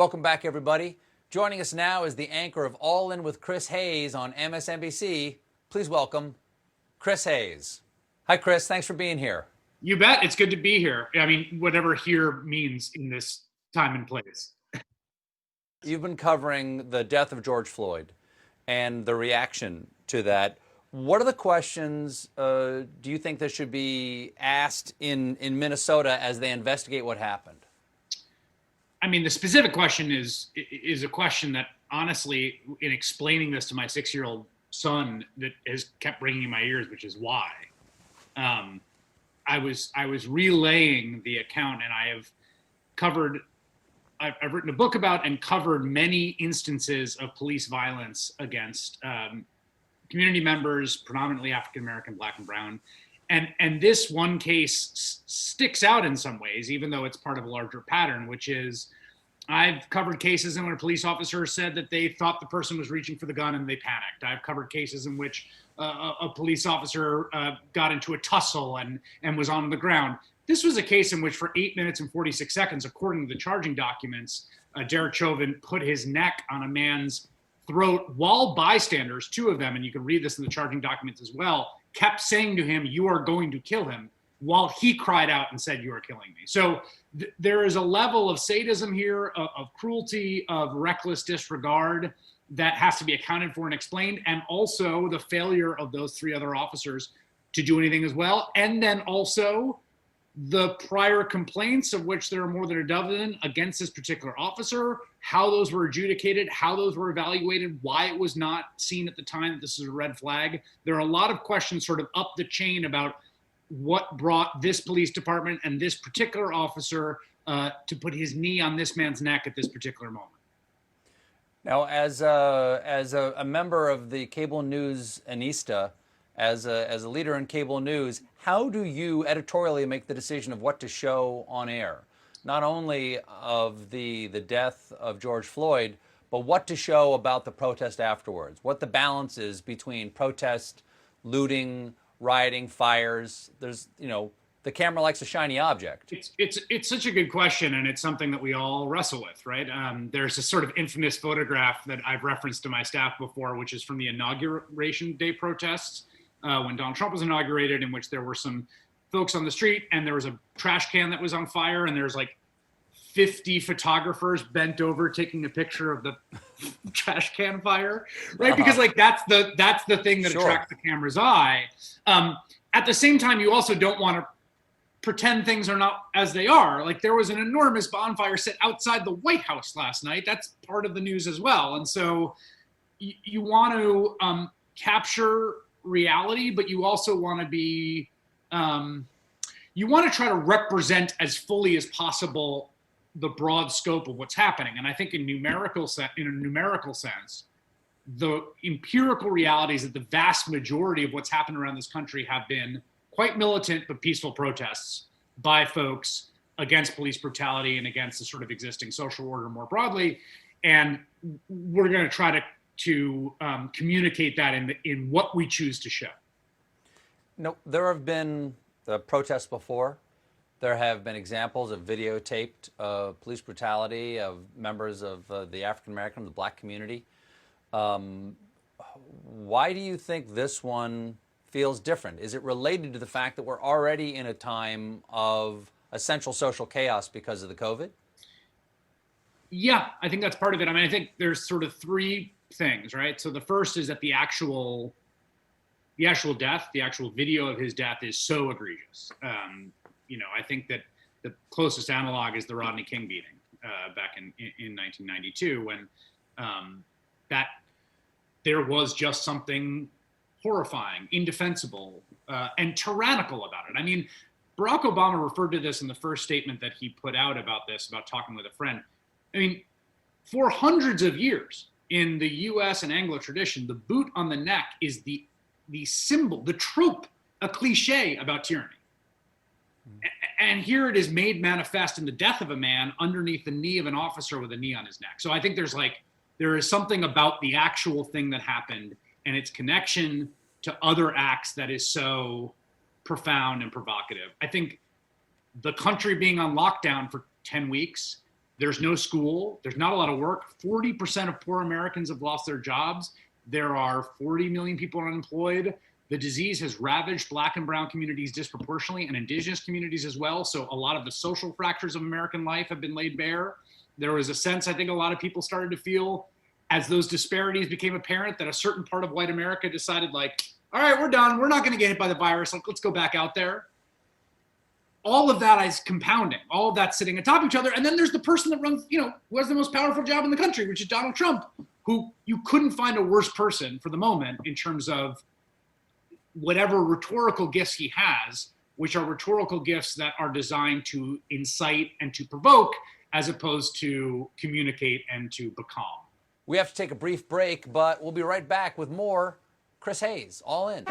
Welcome back, everybody. Joining us now is the anchor of All In with Chris Hayes on MSNBC. Please welcome Chris Hayes. Hi, Chris. Thanks for being here. You bet. It's good to be here. I mean, whatever here means in this time and place. You've been covering the death of George Floyd and the reaction to that. What are the questions do you think that should be asked in Minnesota as they investigate what happened? I mean, the specific question is a question that, honestly, in explaining this to my 6-year-old son, that has kept ringing in my ears, which is why. I was relaying the account, and I've written a book about and covered many instances of police violence against community members, predominantly African American, Black, and brown. And this one case sticks out in some ways, even though it's part of a larger pattern, which is I've covered cases in which a police officer said that they thought the person was reaching for the gun and they panicked. I've covered cases in which a police officer got into a tussle and was on the ground. This was a case in which for 8 minutes and 46 seconds, according to the charging documents, Derek Chauvin put his neck on a man's throat while bystanders, 2 of them, and you can read this in the charging documents as well, kept saying to him, "You are going to kill him," while he cried out and said, "You are killing me." So there is a level of sadism here, of cruelty, of reckless disregard that has to be accounted for and explained, and also the failure of those 3 other officers to do anything as well. And then also the prior complaints, of which there are more than a dozen against this particular officer, how those were adjudicated, how those were evaluated, why it was not seen at the time that this is a red flag. There are a lot of questions sort of up the chain about what brought this police department and this particular officer to put his knee on this man's neck at this particular moment. Now, as a member of the cable news Anista, as a leader in cable news, how do you editorially make the decision of what to show on air? Not only of the death of George Floyd, but what to show about the protest afterwards, what the balance is between protest, looting, rioting, fires. There's, the camera likes a shiny object. It's such a good question, and it's something that we all wrestle with, right? There's a sort of infamous photograph that I've referenced to my staff before, which is from the Inauguration Day protests when Donald Trump was inaugurated, in which there were some folks on the street, and there was a trash can that was on fire, and there's like 50 photographers bent over taking a picture of the trash can fire, right? Because like that's the thing that attracts the camera's eye. At the same time, you also don't want to pretend things are not as they are. Like there was an enormous bonfire set outside the White House last night. That's part of the news as well. And so you want to capture reality, but you also want to be, you want to try to represent as fully as possible the broad scope of what's happening. And I think in a numerical sense, the empirical reality is that the vast majority of what's happened around this country have been quite militant but peaceful protests by folks against police brutality and against the sort of existing social order more broadly. And we're going to try to communicate that in what we choose to show. No, there have been protests before. There have been examples of videotaped police brutality of members of the African American, the Black community. Why do you think this one feels different? Is it related to the fact that we're already in a time of essential social chaos because of the COVID? Yeah, I think that's part of it. I mean, I think there's sort of 3 things, right? So the first is that the actual death, the actual video of his death is so egregious. I think that the closest analog is the Rodney King beating back in 1992, when that there was just something horrifying, indefensible, and tyrannical about it. I mean, Barack Obama referred to this in the first statement that he put out about this, about talking with a friend. I mean, for hundreds of years in the US and Anglo tradition, the boot on the neck is the symbol, the trope, a cliche about tyranny. And here it is made manifest in the death of a man underneath the knee of an officer with a knee on his neck. So I think there is something about the actual thing that happened and its connection to other acts that is so profound and provocative. I think the country being on lockdown for 10 weeks, There's no school. There's not a lot of work. 40% of poor Americans have lost their jobs. There are 40 million people unemployed. The disease has ravaged Black and brown communities disproportionately, and indigenous communities as well. So a lot of the social fractures of American life have been laid bare. There was a sense, I think a lot of people started to feel, as those disparities became apparent, that a certain part of white America decided, like, all right, we're done. We're not going to get hit by the virus. Like, let's go back out there. All of that is compounding. All of that sitting atop each other. And then there's the person that runs, who has the most powerful job in the country, which is Donald Trump, who you couldn't find a worse person for the moment in terms of whatever rhetorical gifts he has, which are rhetorical gifts that are designed to incite and to provoke, as opposed to communicate and to becalm. We have to take a brief break, but we'll be right back with more Chris Hayes, All In.